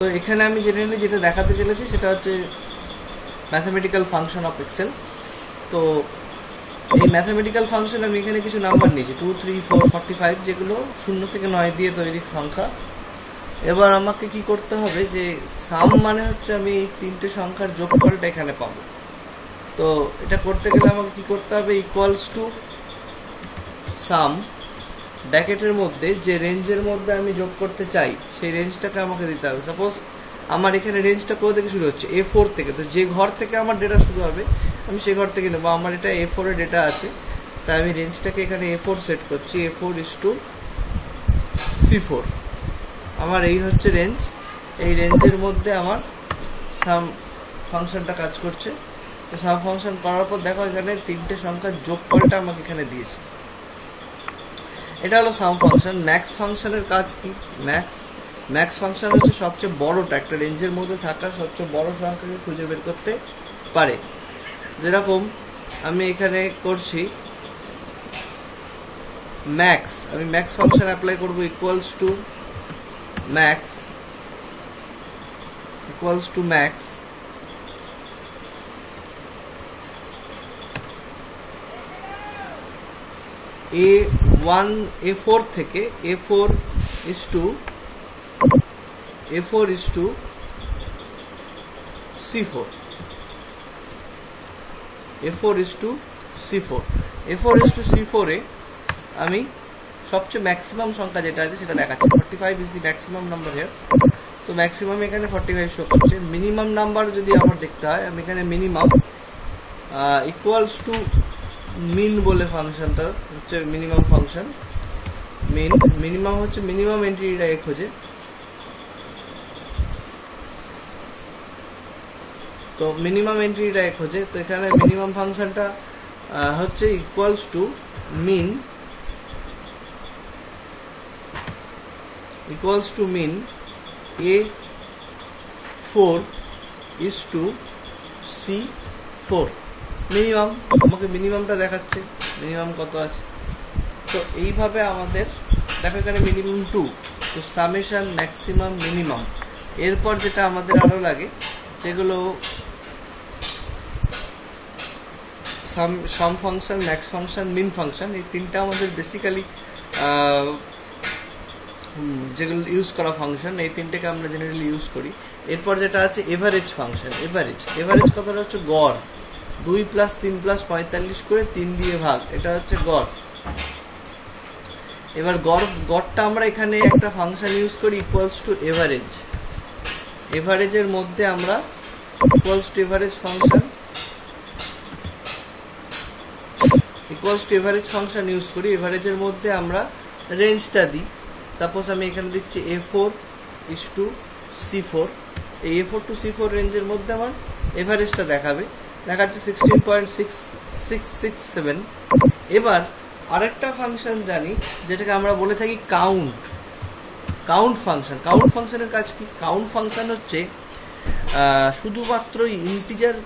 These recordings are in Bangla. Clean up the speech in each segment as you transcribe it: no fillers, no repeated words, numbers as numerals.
তো এখানে আমি জেনারেলি যেটা দেখাতে চলেছি সেটা হচ্ছে ম্যাথামেটিক্যাল ফাংশন অফ এক্সেল। তো এই ম্যাথামেটিক্যাল ফাংশন আমি এখানে কিছু নাম্বার নিয়েছি 2, 3, 4, 45, যেগুলো 0 থেকে 9 দিয়ে তৈরি সংখ্যা। এবার আমাকে কি করতে হবে, যে সাম মানে হচ্ছে আমি এই তিনটে সংখ্যার যোগফলটা এখানে পাবো। তো এটা করতে গেলে আমাকে কি করতে হবে, ইকুয়ালস টু সাম ব্র্যাকেটের মধ্যে যে রেঞ্জের মধ্যে আমি যোগ করতে চাই সেই রেঞ্জটাকে আমাকে দিতে হবে। সাপোজ আমার এখানে রেঞ্জটা কোথা থেকে শুরু হচ্ছে, A4 থেকে। তো যে ঘর থেকে আমার ডেটা শুরু হবে আমি সেই ঘর থেকে নেবো। আমার এটা A4 এর ডেটা আছে, তাই আমি রেঞ্জটাকে এখানে A4 সেট করছি। A4 is to C4 আমার এই হচ্ছে রেঞ্জ। এই রেঞ্জের মধ্যে আমার সাম ফাংশনটা কাজ করছে। তো সাম ফাংশন করার পর দেখো এখানে তিনটে সংখ্যার যোগফলটা আমাকে এখানে দিয়েছে। এটা হলো সাম ফাংশন। ম্যাক্স ফাংশনের কাজ কি? ম্যাক্স ফাংশন হচ্ছে সবচেয়ে বড়টা, একটা রেঞ্জের মধ্যে থাকা সবচেয়ে বড় সংখ্যাকে খুঁজে বের করতে পারে। যেরকম আমি এখানে করছি ম্যাক্স, আমি ম্যাক্স ফাংশন অ্যাপ্লাই করবো। ইকুয়ালস টু ম্যাক্স A4 থেকে A4 is to C4 এ আমি সবচেয়ে ম্যাক্সিমাম সংখ্যা যেটা আছে সেটা দেখাচ্ছি। 45 is the maximum number here. তো ম্যাক্সিমাম এখানে 45 শো করছে। মিনিমাম নাম্বার যদি আমার দেখতে হয়, আমি এখানে মিনিমাম ইকুয়ালস টু মিন বলে ফাংশনটা হচ্ছে মিনিমাম ফাংশন। মিনিমাম হচ্ছে মিনিমাম এন্ট্রিটাকে খোঁজে। তো মিনিমাম এন্ট্রিটাকে খোঁজে। তো এখানে মিনিমাম ফাংশনটা হচ্ছে equals to min A4 is to C4 minimum. আমাকে মিনিমামটা দেখাচ্ছে, মিনিমাম কত আছে। তো এইভাবে আমাদের দেখো এখানে মিনিমাম 2। তো সামেশন, ম্যাক্সিমাম, মিনিমাম। এরপর যেটা আমাদের আরো লাগে, যেগুলো সাম ফাংশন, ম্যাক্স ফাংশন, মিন ফাংশন, এই তিনটা আমাদের বেসিক্যালি যেগুলো ইউজ করা ফাংশন, এই তিনটেকে আমরা জেনারেলি ইউজ করি। এরপর যেটা আছে এভারেজ ফাংশন। এভারেজ কথাটা হচ্ছে গড়। 2 + 3 + 45 করে 3 দিয়ে ভাগ, এটা হচ্ছে গড়। এবার গড়টা আমরা এখানে একটা ফাংশন ইউজ করি ইকুয়ালস টু এভারেজ। এভারেজের মধ্যে আমরা equals to average function use করি। এভারেজের মধ্যে আমরা রেঞ্জটা দিই। সাপোজ আমি এখানে দিচ্ছি A4 is to C4। এই A4 to C4 রেঞ্জের মধ্যে আমার এভারেজটা দেখাচ্ছে 16.6667। এবার আরেকটা ফাংশন জানি যেটাকে আমরা বলে থাকি কাউন্ট ফাংশন। কাউন্ট ফাংশনের কাজ কি? কাউন্ট ফাংশন হচ্ছে শুধুমাত্র ইন্টিজার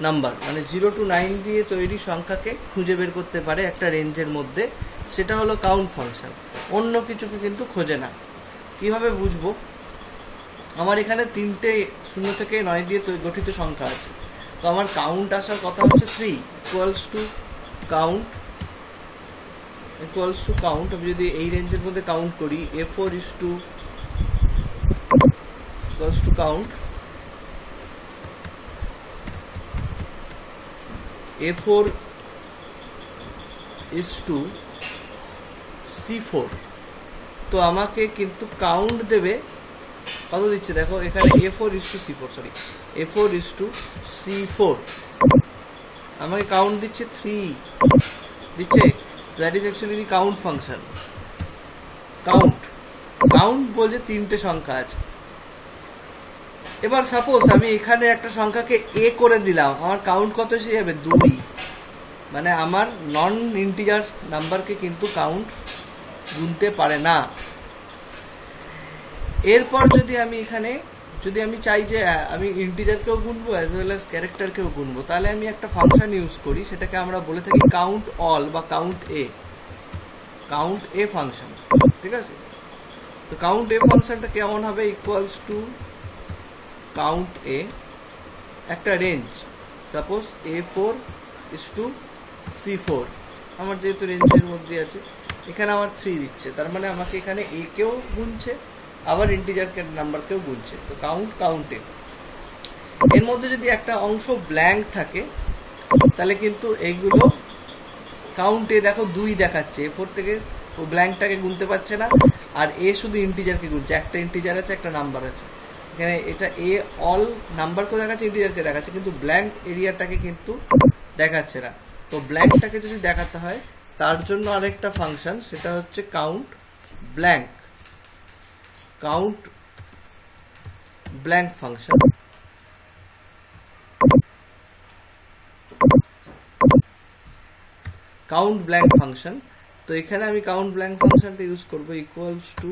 নাম্বার, মানে 0 to 9 দিয়ে তৈরি সংখ্যাকে খুঁজে বের করতে পারে একটা রেঞ্জের মধ্যে, সেটা হলো কাউন্ট ফাংশন। অন্য কিছুকে কিন্তু খোঁজে না। কিভাবে বুঝবো? আমার এখানে 3টে 0 থেকে 9 দিয়ে গঠিত সংখ্যা আছে। তো আমার কাউন্ট আসার কথা হচ্ছে 3 ইকুয়ালস টু কাউন্ট। আমি যদি এই রেঞ্জের মধ্যে কাউন্ট করি, A4 is to count, A4 is to C4। তো আমাকে কিন্তু কাউন্ট দেবে কত দিচ্ছে দেখো এখানে, A4 is to C4 আমাকে কাউন্ট দিচ্ছে 3 দিচ্ছে। That is actually the count function. Count বলছে 3টে সংখ্যা আছে। এবার সাপোজ আমি এখানে একটা সংখ্যাকে A করে দিলাম, আমার কাউন্ট কত এসে যাবে? 2। মানে আমার নন ইন্টিজার নাম্বারকে কিন্তু কাউন্ট গুনতে পারে না। এরপর যদি আমি চাই যে আমি ইন্টিজারকেও গুনবো অ্যাজ ওয়েল অ্যাজ ক্যারেক্টারকেও গুনবো, তাহলে আমি একটা ফাংশন ইউজ করি, সেটাকে আমরা বলে থাকি কাউন্ট অল বা কাউন্ট এ ফাংশন। ঠিক আছে? তো কাউন্ট এ ফাংশনটা কেমন হবে, ইকুয়ালস টু কাউন্ট এ একটা range, suppose A4 is two C4, আমার যেহেতু রেঞ্জের মধ্যে আছে, এখানে আমার 3 দিচ্ছে, তার মানে আমাকে এখানে এ কেও গুনছে আবার ইন্টিজার নাম্বারকেও গুনছে। তো কাউন্টে এর মধ্যে যদি একটা অংশ ব্ল্যাঙ্ক থাকে তাহলে কিন্তু এইগুলো কাউন্টে দেখো 2 দেখাচ্ছে, A4 থেকে ও ব্ল্যাঙ্কটাকে গুনতে পারছে না, আর এ শুধু ইন্টিজারকে গুনছে, একটা ইন্টিজার আছে একটা নাম্বার আছে, এখানে এটা এ অল নাম্বারকেও দেখাচ্ছে ইন্টিজারকে দেখাচ্ছে, কিন্তু ব্ল্যাঙ্ক এরিয়াটাকে কিন্তু দেখাচ্ছে না। তো ব্ল্যাঙ্কটাকে যদি দেখাতে হয় তার জন্য আরেকটা ফাংশন, সেটা হচ্ছে count blank function. Count blank function, তো এখানে আমি কাউন্ট ব্ল্যাঙ্ক ফাংশনটা ইউজ করবো, equals to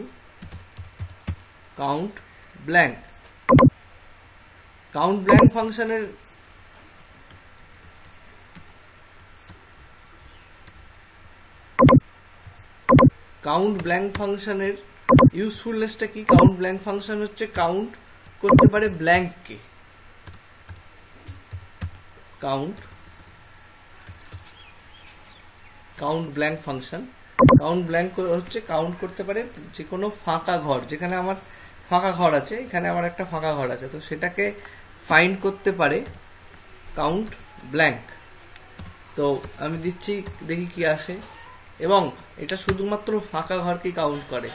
count blank. Count blank ফাংশনের ইউজফুলনেসটা কি? কাউন্ট ব্ল্যাঙ্ক ফাংশন হচ্ছে কাউন্ট করতে পারে ব্ল্যাঙ্ককে, count blank function count blank হচ্ছে কাউন্ট করতে পারে যে কোনো ফাঁকা ঘর, যেখানে আমার ফাঁকা ঘর আছে, এখানে আমার একটা ফাঁকা ঘর আছে, তো সেটাকে ফাইন্ড করতে পারে কাউন্ট ব্ল্যাঙ্ক। তো আমি দিচ্ছি, দেখি কি আসে, এবং এটা শুধুমাত্র ফাঁকা ঘরকেই কাউন্ট করে,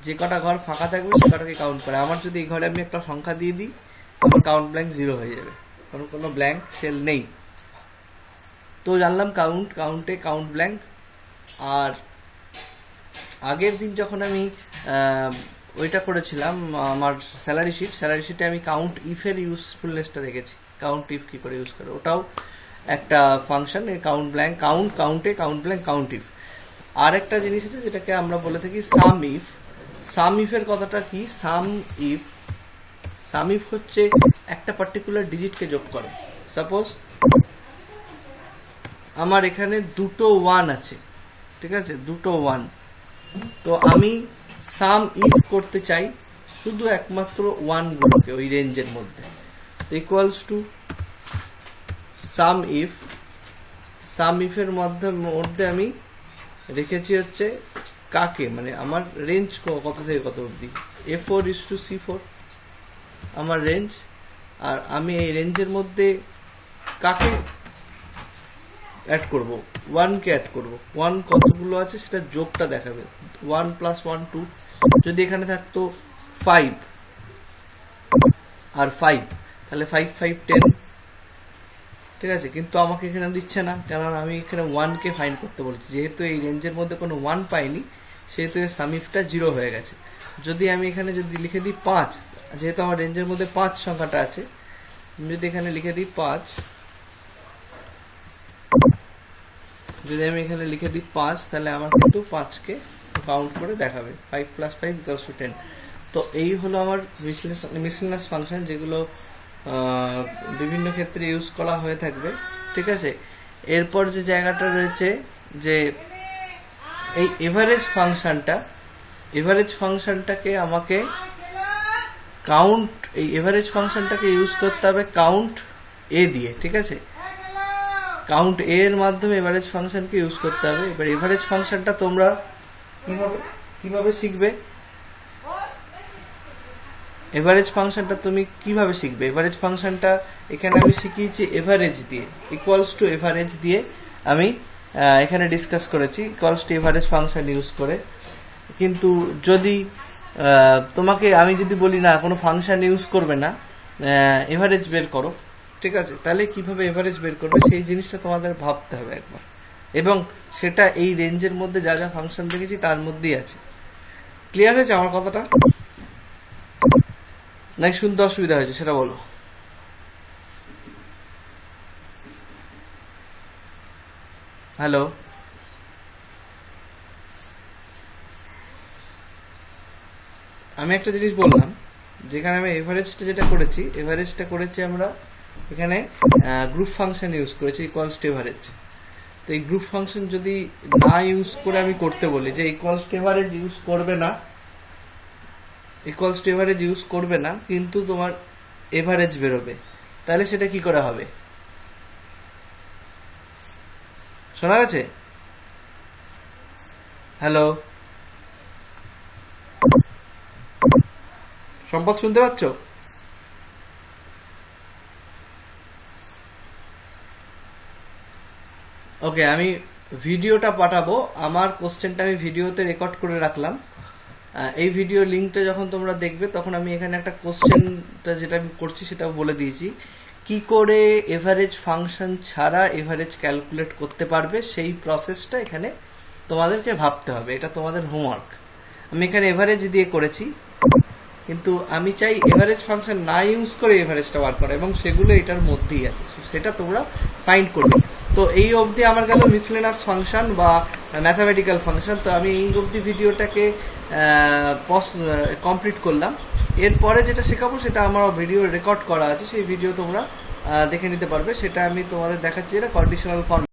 যে কটা ঘর ফাঁকা থাকবে সে কটাকে কাউন্ট করে। আমার যদি এই ঘরে আমি একটা সংখ্যা দিয়ে দিই, আমার কাউন্ট ব্ল্যাঙ্ক 0 হয়ে যাবে, কোনো ব্ল্যাঙ্ক সেল নেই। তো জানলাম কাউন্টে কাউন্ট ব্ল্যাঙ্ক। আর আগের দিন যখন আমি ওইটা করেছিলাম, আমার স্যালারি শিটে আমি কাউন্ট ইফের ইউজফুলনেসটা দেখেছি, কাউন্ট ইফ কি করে ইউজ করে, ওটাও একটা ফাংশন, কাউন্ট ব্ল্যাঙ্ক, কাউন্টে কাউন্ট ব্ল্যাঙ্ক কাউন্ট ইফ। আর একটা জিনিস আছে যেটাকে আমরা বলে থাকি সাম ইফের কথাটা কি? সাম ইফ হচ্ছে একটা পার্টিকুলার ডিজিটকে যোগ করে। সাপোজ আমার এখানে দুটো 1 আছে, ঠিক আছে, দুটো 1, তো আমি সাম ইফ করতে চাই শুধু একমাত্র 1 গুলোকে ওই রেঞ্জের মধ্যে, ইকুয়ালস টু সাম ইফের মধ্যে আমি রেখেছি হচ্ছে কাকে, মানে আমার রেঞ্জ কত থেকে কত অবধি, A4 is to C4 আমার রেঞ্জ, আর আমি এই রেঞ্জের মধ্যে কাকে অ্যাড করব, 1 কে অ্যাড করব। 1 কতগুলো আছে সেটা যোগটা দেখাবে, 1 + 1 2, যদি এখানে থাকতো 5 আর 5, তাহলে 5 5 10, ঠিক আছে, কিন্তু আমাকে এখানে দিচ্ছে না, কারণ আমি এখানে 1 কে ফাইন্ড করতে বলেছি, যেহেতু এই রেঞ্জের মধ্যে কোনো 1 পাইনি, সেহেতু এর সাম ইফটা 0 হয়ে গেছে। যদি আমি এখানে যদি লিখে দিই 5, যেহেতু আমার রেঞ্জের মধ্যে 5 সংখ্যাটা আছে, যদি এখানে লিখে দিই 5, যদি আমি এখানে লিখে দিই 5, তাহলে আমার কিন্তু 5 কে কাউন্ট করে দেখাবে, 5 + 5 = 10। তো এই হলো আমার মিসলেনিয়াস ফাংশন, যেগুলো বিভিন্ন ক্ষেত্রে ইউজ করা হয়ে থাকবে, ঠিক আছে। এরপর যে জায়গাটা রয়েছে, যে এই এভারেজ ফাংশনটাকে আমাকে ইউজ করতে হবে কাউন্ট এ দিয়ে, ঠিক আছে, কাউন্ট এ এর মাধ্যমে এভারেজ ফাংশনকে ইউজ করতে হবে। এবার এভারেজ ফাংশনটা তোমরা কিভাবে শিখবে, এভারেজ ফাংশনটা তুমি কিভাবে শিখবে? এভারেজ ফাংশনটা এখানে আমি শিখিয়েছি এভারেজ দিয়ে, ইকুয়ালস টু এভারেজ দিয়ে আমি এখানে ডিসকাস করেছি, equals to average function use করে। কিন্তু যদি তোমাকে আমি যদি বলি না কোনো ফাংশন ইউজ করবে না, এভারেজ বের করো, ঠিক আছে, তাহলে কিভাবে এভারেজ বের করবে সেই জিনিসটা তোমাদের ভাবতে হবে একবার, এবং সেটা এই রেঞ্জের মধ্যে যা যা ফাংশন দেখেছি তার মধ্যেই আছে। ক্লিয়ার হয়েছে আমার কথাটা, নাকি শুনতে অসুবিধা হয়েছে সেটা বলো। হ্যালো, আমি একটা জিনিস বললাম, যেখানে আমি এভারেজটা করেছি আমরা এখানে গ্রুপ ফাংশন ইউজ করেছি, ইকুয়ালস টু এভারেজ। তো এই গ্রুপ ফাংশন যদি না ইউজ করে আমি করতে বলি যে ইকুয়ালস টু এভারেজ ইউজ করবে না, ইকুয়ালস টু এভারেজ ইউজ করবে না, কিন্তু তোমার এভারেজ বেরোবে, তাহলে সেটা কি করে হবে? শোনা গেছে? হ্যালো সম্পদ, শুনতে পাচ্ছ? ওকে, আমি ভিডিওটা পাঠাবো, আমার কোশ্চেনটা আমি ভিডিওতে রেকর্ড করে রাখলাম। এই ভিডিও লিঙ্কটা যখন তোমরা দেখবে তখন আমি এখানে একটা কোশ্চেনটা যেটা আমি করছি সেটা বলে দিয়েছি, কি করে এভারেজ ফাংশন ছাড়া এভারেজ ক্যালকুলেট করতে পারবে সেই প্রসেসটা এখানে তোমাদেরকে ভাবতে হবে, এটা তোমাদের হোমওয়ার্ক। আমি এখানে এভারেজ দিয়ে করেছি, কিন্তু আমি চাই এভারেজ ফাংশন না ইউজ করে এভারেজটা বার করা, এবং সেগুলো এটার মধ্যেই আছে, সেটা তোমরা ফাইন্ড করবে। তো এই অবধি আমার গেল মিসলেনাস ফাংশন বা ম্যাথামেটিক্যাল ফাংশন। তো আমি এই অবধি ভিডিওটাকে কমপ্লিট করলাম। এরপরে যেটা শেখাবো সেটা আমার ভিডিও রেকর্ড করা আছে, সেই ভিডিও তোমরা দেখে নিতে পারবে। সেটা আমি তোমাদের দেখাচ্ছি, এটা কন্ডিশনাল ফর্ম